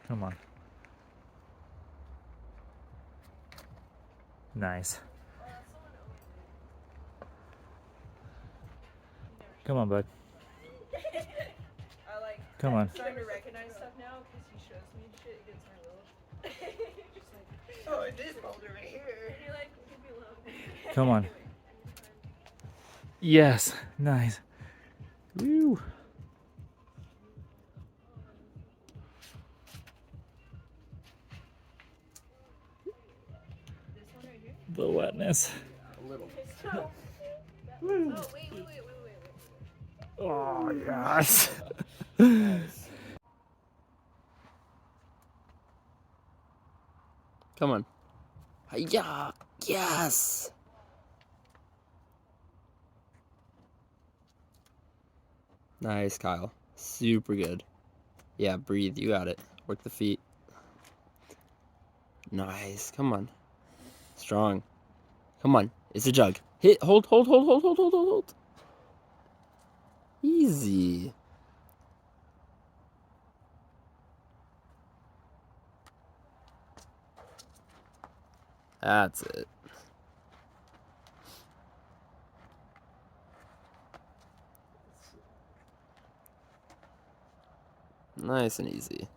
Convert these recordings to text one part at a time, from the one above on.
Come on. Nice. Come on, bud. Come on. I'm starting to recognize stuff now because he shows me shit against my will. Just like, oh, this boulder right here. And you're like, leave me alone. Come on. Yes. Nice. Woo. This one right here? The wetness. A little. Oh, wait. Oh, yes. Nice. Come on. Yeah. Yes. Nice, Kyle. Super good. Yeah, breathe. You got it. Work the feet. Nice. Come on. Strong. Come on. It's a jug. Hit. Hold. Easy. That's it. Nice and easy.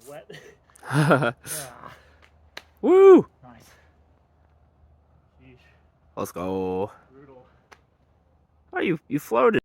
Wet. Woo! Nice. Sheesh. Let's go. Brutal. Oh, you floated.